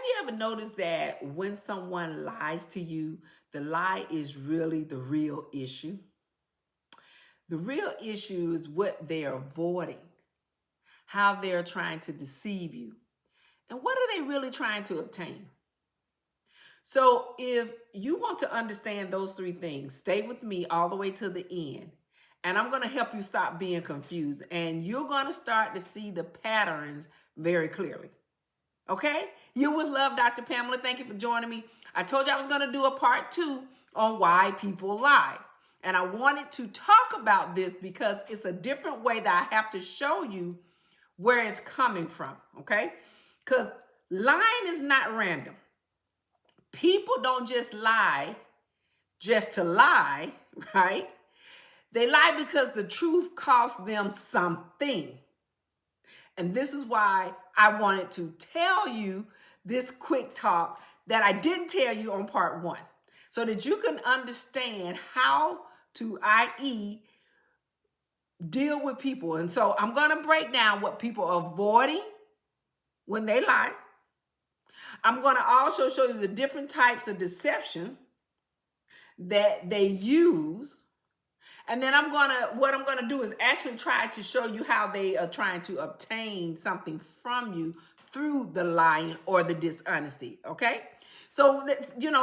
you ever noticed that when someone lies to you, the lie is really the real issue? The real issue is what they're avoiding, how they're trying to deceive you, and what are they really trying to obtain? So, if you want to understand those three things, stay with me all the way to the end. And I'm going to help you stop being confused. And you're going to start to see the patterns very clearly. Okay? You're with Love, Dr. Pamela. Thank you for joining me. I told you I was going to do a part 2 on why people lie. And I wanted to talk about this because it's a different way that I have to show you where it's coming from. Okay? Because lying is not random. People don't just lie just to lie, right? They lie because the truth costs them something. And this is why I wanted to tell you this quick talk that I didn't tell you on part 1, so that you can understand how to, i.e., deal with people. And so I'm going to break down what people are avoiding when they lie. I'm going to also show you the different types of deception that they use. And then what I'm going to do is actually try to show you how they are trying to obtain something from you through the lying or the dishonesty. Okay? So,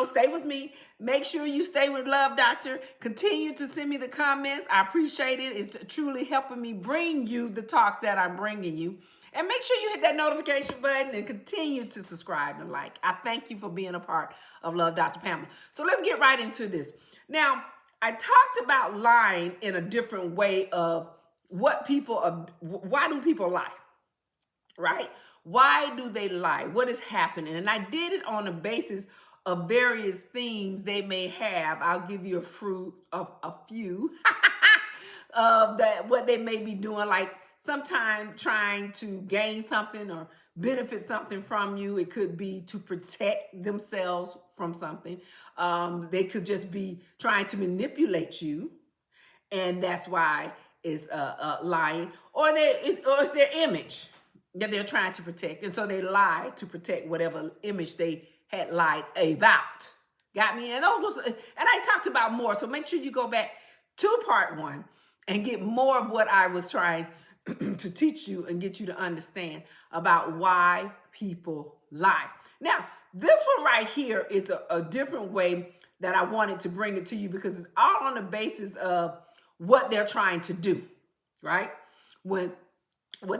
stay with me. Make sure you stay with Love Doctor. Continue to send me the comments. I appreciate it. It's truly helping me bring you the talks that I'm bringing you. And make sure you hit that notification button and continue to subscribe and like. I thank you for being a part of Love Dr. Pamela. So let's get right into this. Now, I talked about lying in a different way of why do people lie, right? Why do they lie? What is happening? And I did it on the basis of various things they may have. I'll give you a few of that, what they may be doing, like sometime trying to gain something or benefit something from you. It could be to protect themselves from something. They could just be trying to manipulate you, and that's why it's lying. Or it's their image that they're trying to protect, and so they lie to protect whatever image they had lied about. Got me? And I talked about more. So make sure you go back to part 1 and get more of what I was trying to teach you and get you to understand about why people lie. Now, this one right here is a different way that I wanted to bring it to you, because it's all on the basis of what they're trying to do, right? What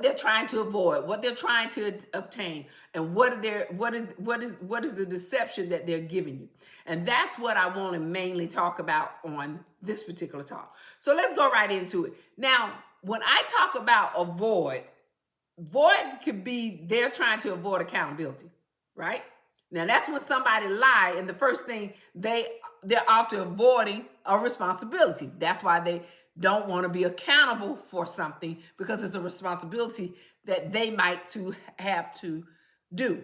they're trying to avoid, what they're trying to obtain, and what is the deception that they're giving you. And that's what I want to mainly talk about on this particular talk. So let's go right into it. Now, when I talk about void could be they're trying to avoid accountability, right? Now that's when somebody lie, and the first thing they're after avoiding a responsibility. That's why they don't want to be accountable for something, because it's a responsibility that they might have to do.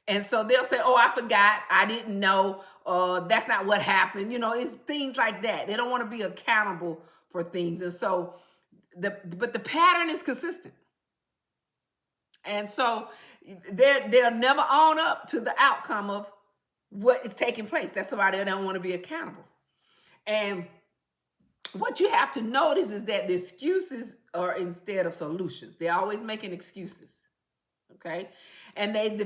And so they'll say, oh, I forgot, I didn't know, that's not what happened. It's things like that. They don't want to be accountable for things. And so but the pattern is consistent. And so they'll never own up to the outcome of what is taking place. That's why they don't want to be accountable. And what you have to notice is that the excuses are instead of solutions. They're always making excuses, okay? And they very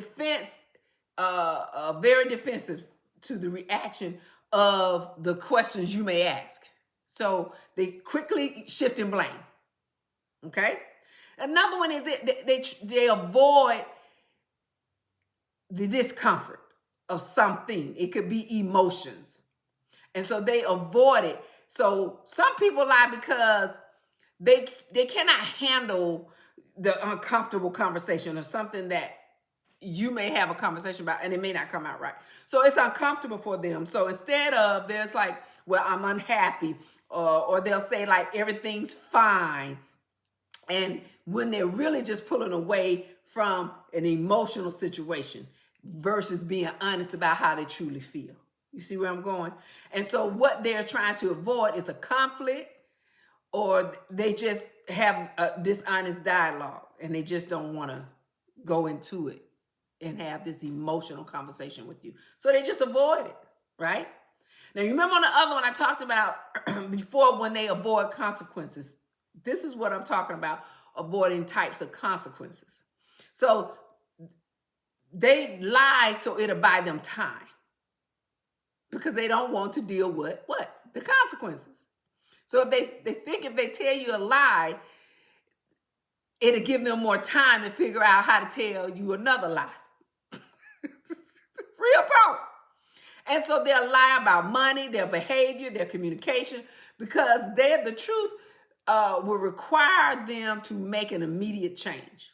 defensive to the reaction of the questions you may ask. So they quickly shift and blame, okay? Another one is that they avoid the discomfort of something. It could be emotions. And so they avoid it. So some people lie because they cannot handle the uncomfortable conversation or something that you may have a conversation about, and it may not come out right. So it's uncomfortable for them. So instead of, there's like, well, I'm unhappy, or they'll say like, everything's fine. And when they're really just pulling away from an emotional situation versus being honest about how they truly feel. You see where I'm going? And so what they're trying to avoid is a conflict, or they just have a dishonest dialogue and they just don't want to go into it. and have this emotional conversation with you. So they just avoid it, right? Now, you remember on the other one I talked about before, when they avoid consequences. This is what I'm talking about, avoiding types of consequences. So they lie so it'll buy them time, because they don't want to deal with what? The consequences. So if they think if they tell you a lie, it'll give them more time to figure out how to tell you another lie. Real talk. And so they'll lie about money, their behavior, their communication, because the truth will require them to make an immediate change.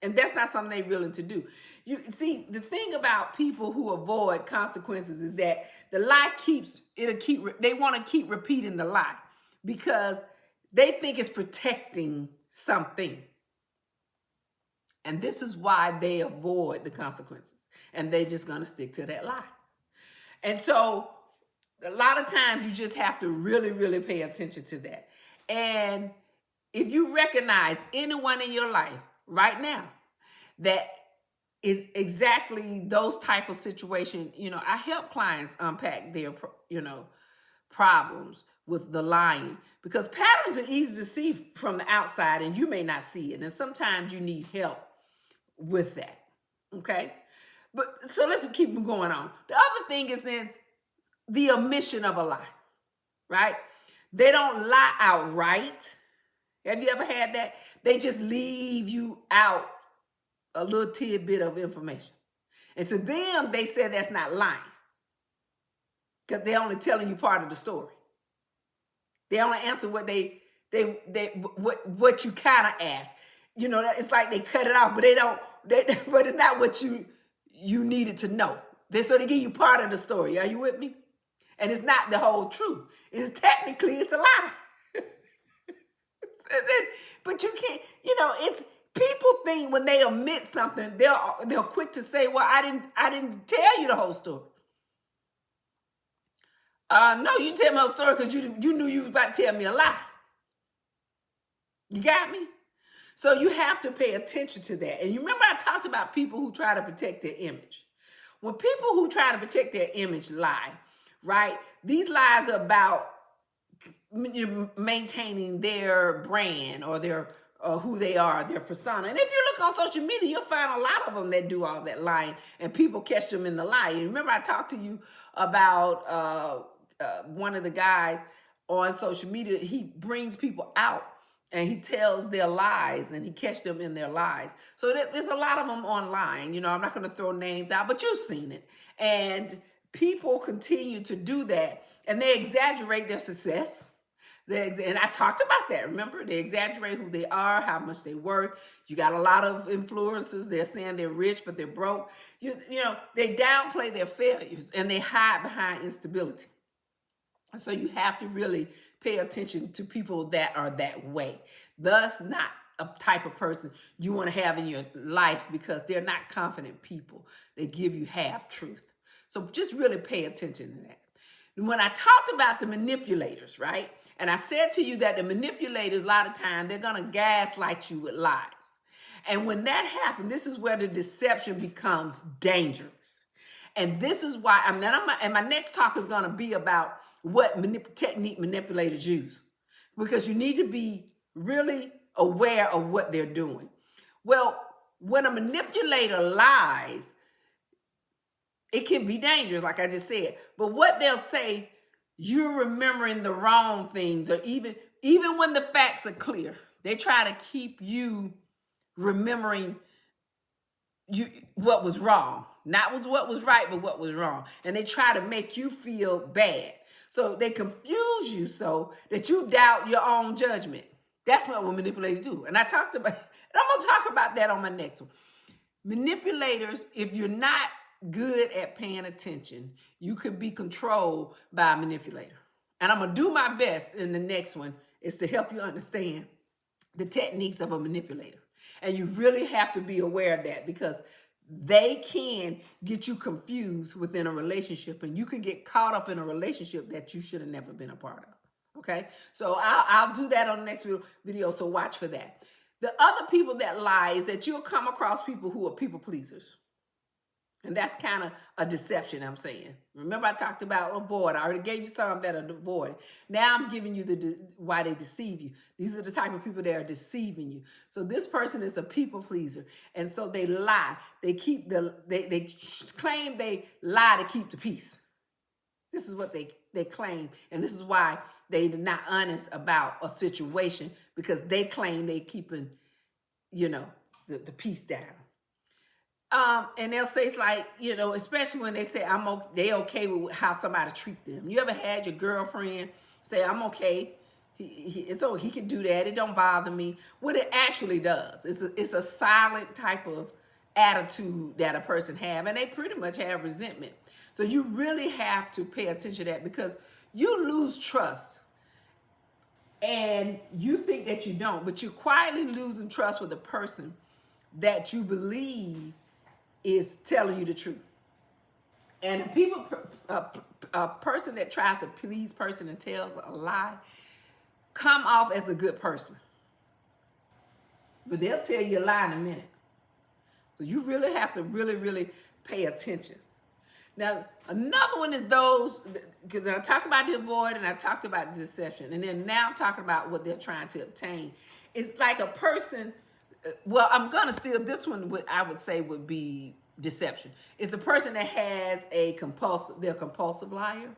And that's not something they're willing to do. You see, the thing about people who avoid consequences is that the lie they want to keep repeating the lie because they think it's protecting something. And this is why they avoid the consequences. And they're just going to stick to that lie. And so a lot of times you just have to really, really pay attention to that. And if you recognize anyone in your life right now that is exactly those type of situation, I help clients unpack their, problems with the lying, because patterns are easy to see from the outside and you may not see it. And sometimes you need help with that. Okay. But so let's keep going on. The other thing is then the omission of a lie, right? They don't lie outright. Have you ever had that? They just leave you out a little tidbit of information. And to them, they say that's not lying, because they're only telling you part of the story. They only answer what what you kind of asked. It's like they cut it off, but but it's not what you needed to know. So they give you part of the story. Are you with me? And it's not the whole truth. It's a lie. But you can't, it's people think when they omit something, they're quick to say, well, I didn't tell you the whole story. No, you tell me the whole story because you knew you was about to tell me a lie. You got me? So you have to pay attention to that. And you remember I talked about people who try to protect their image. When people who try to protect their image lie, right? These lies are about maintaining their brand or their who they are, their persona. And if you look on social media, you'll find a lot of them that do all that lying, and people catch them in the lie. And remember I talked to you about one of the guys on social media. He brings people out and he tells their lies and he catch them in their lies. So there's a lot of them online. I'm not going to throw names out, but you've seen it. And people continue to do that, and they exaggerate their success. And I talked about that, remember? They exaggerate who they are, how much they worth. You got a lot of influencers. They're saying they're rich, but they're broke. They downplay their failures and they hide behind instability. So you have to really pay attention to people that are that way. Thus, not a type of person you want to have in your life, because they're not confident people. They give you half truth. So just really pay attention to that. When I talked about the manipulators, right? And I said to you that the manipulators, a lot of times, they're going to gaslight you with lies. And when that happens, this is where the deception becomes dangerous. And this is why, and my next talk is going to be about what technique manipulators use. Because you need to be really aware of what they're doing. Well, when a manipulator lies, it can be dangerous, like I just said. But what they'll say, you're remembering the wrong things, or even when the facts are clear, they try to keep you remembering what was wrong. Not what was right, but what was wrong. And they try to make you feel bad. So they confuse you so that you doubt your own judgment. That's what manipulators do. And I'm going to talk about that on my next one. Manipulators, if you're not good at paying attention, you can be controlled by a manipulator. And I'm going to do my best in the next one is to help you understand the techniques of a manipulator. And you really have to be aware of that, because they can get you confused within a relationship, and you can get caught up in a relationship that you should have never been a part of. Okay? So I'll do that on the next video, so watch for that. The other people that lie is that you'll come across people who are people pleasers. And that's kind of a deception, I'm saying. Remember, I talked about avoid. I already gave you some that are avoid. Now I'm giving you why they deceive you. These are the type of people that are deceiving you. So this person is a people pleaser. And so they lie. They claim they lie to keep the peace. This is what they claim. And this is why they're not honest about a situation, because they claim they keeping, the peace down. And they'll say, it's like, especially when they say they okay with how somebody treat them. You ever had your girlfriend say, I'm okay, he can do that, it don't bother me? What it actually does, it's a silent type of attitude that a person have, and they pretty much have resentment. So you really have to pay attention to that, because you lose trust and you think that you don't, but you're quietly losing trust with the person that you believe is telling you the truth. And a person that tries to please person and tells a lie come off as a good person, but they'll tell you a lie in a minute. So you really have to really pay attention. Now, another one is those, because I talked about the avoid and I talked about the deception, and then now I'm talking about what they're trying to obtain. It's like a person, well, I'm gonna steal this one. What I would say would be deception. It's a person that has they're a compulsive liar.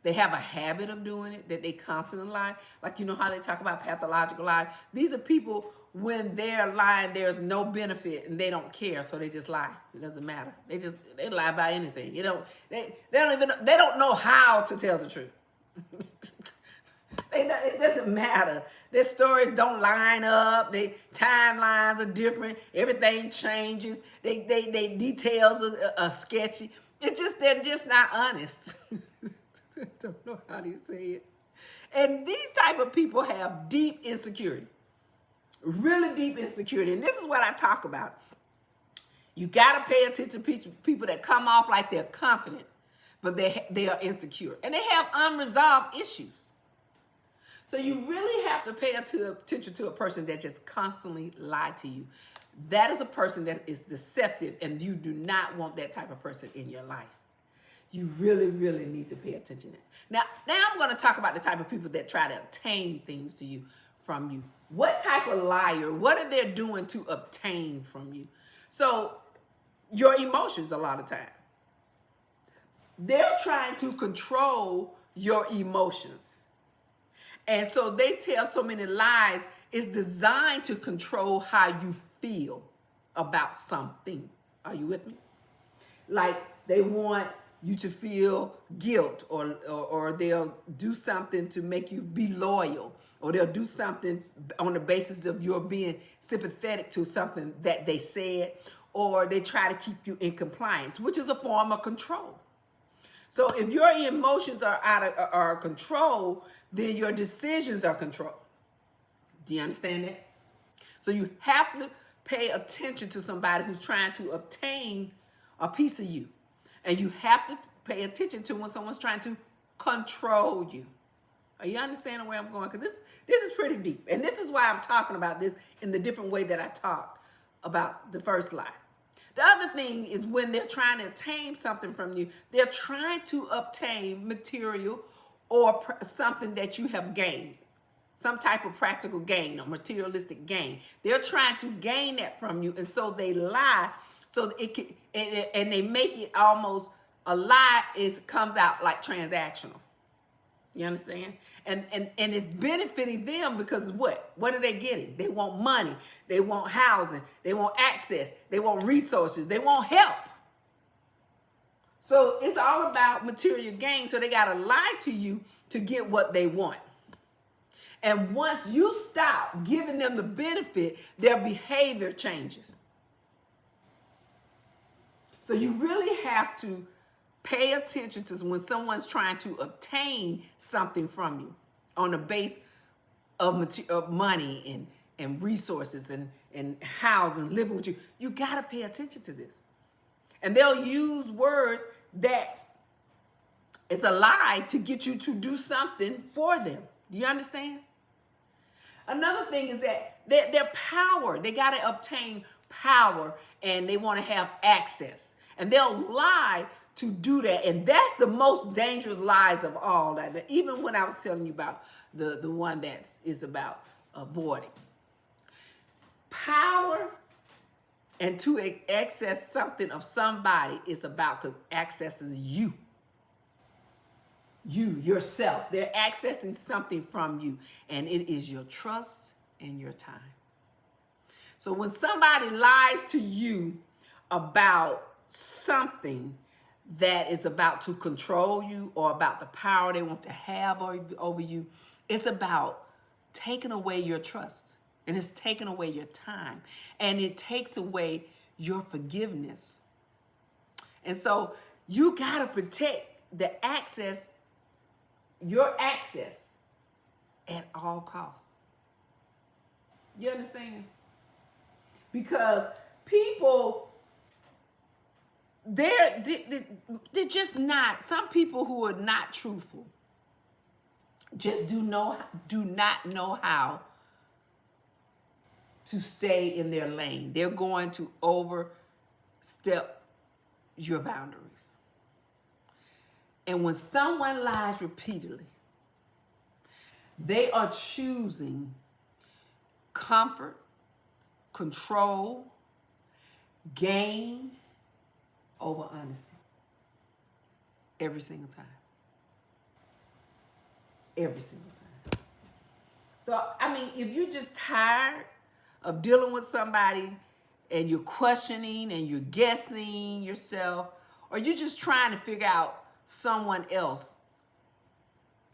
They have a habit of doing it, that they constantly lie. Like, how they talk about pathological lie. These are people, when they're lying, there's no benefit and they don't care, so they just lie. It doesn't matter. They lie about anything. They don't know how to tell the truth. It doesn't matter. Their stories don't line up. Their timelines are different. Everything changes. They details are sketchy. They're just not honest. I don't know how to say it. And these type of people have deep insecurity. Really deep insecurity. And this is what I talk about. You got to pay attention to people that come off like they're confident, but they are insecure. And they have unresolved issues. So you really have to pay attention to a person that just constantly lied to you. That is a person that is deceptive, and you do not want that type of person in your life. You really need to pay attention to that. Now I'm going to talk about the type of people that try to obtain things from you. What type of liar? What are they doing to obtain from you? So your emotions, a lot of time. They're trying to control your emotions. And so they tell so many lies. It's designed to control how you feel about something. Are you with me? Like, they want you to feel guilt, or they'll do something to make you be loyal, or they'll do something on the basis of your being sympathetic to something that they said, or they try to keep you in compliance, which is a form of control. So if your emotions are control, then your decisions are control. Do you understand that? So you have to pay attention to somebody who's trying to obtain a piece of you. And you have to pay attention to when someone's trying to control you. Are you understanding where I'm going? Because this is pretty deep. And this is why I'm talking about this in the different way that I talked about the first lie. The other thing is when they're trying to obtain something from you, they're trying to obtain material or something that you have gained, some type of practical gain or materialistic gain. They're trying to gain that from you, and so they lie. So it can, and they make it almost a lie. Comes out like transactional. You understand? And it's benefiting them because what? What are they getting? They want money. They want housing. They want access. They want resources. They want help. So it's all about material gain. So they got to lie to you to get what they want. And once you stop giving them the benefit, their behavior changes. So you really have to pay attention to when someone's trying to obtain something from you on the base of money and resources and housing, living with you. You got to pay attention to this. And they'll use words that it's a lie to get you to do something for them. Do you understand? Another thing is that their power, they got to obtain power, and they want to have access. And they'll lie to do that. And that's the most dangerous lies of all. That even when I was telling you about the one that is about avoiding. Power and to access something of somebody is about accessing you. You, yourself. They're accessing something from you. And it is your trust and your time. So when somebody lies to you about something that is about to control you or about the power they want to have over you, it's about taking away your trust. And it's taking away your time. And it takes away your forgiveness. And so you got to protect the access, your access, at all costs. You understand? Because people, they're just not, some people who are not truthful just do not know how to stay in their lane. They're going to overstep your boundaries. And when someone lies repeatedly, they are choosing comfort, control, gain over honesty. Every single time. Every single time. So, I mean, if you're just tired of dealing with somebody and you're questioning and you're guessing yourself, or you're just trying to figure out someone else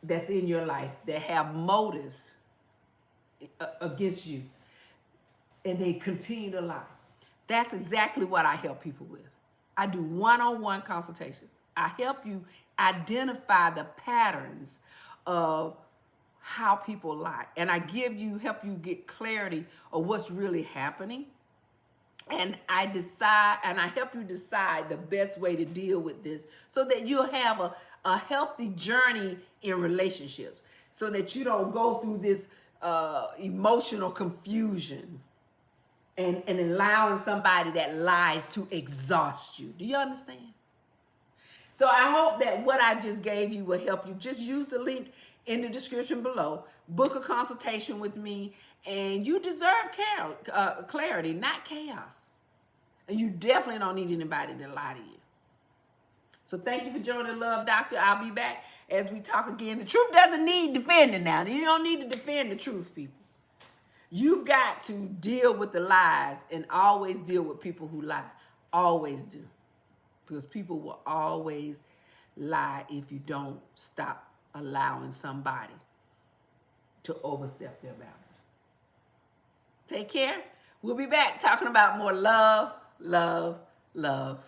that's in your life that have motives against you and they continue to lie, that's exactly what I help people with. I do one-on-one consultations. I help you identify the patterns of how people lie. And I help you get clarity of what's really happening. And I help you decide the best way to deal with this so that you'll have a healthy journey in relationships, so that you don't go through this emotional confusion and allowing somebody that lies to exhaust you. Do you understand? So I hope that what I just gave you will help you. Just use the link in the description below. Book a consultation with me, and you deserve clarity, not chaos. And you definitely don't need anybody to lie to you. So thank you for joining Love Doctor. I'll be back as we talk again. The truth doesn't need defending now. You don't need to defend the truth, people. You've got to deal with the lies and always deal with people who lie. Always do. Because people will always lie if you don't stop allowing somebody to overstep their boundaries. Take care. We'll be back talking about more love, love, love.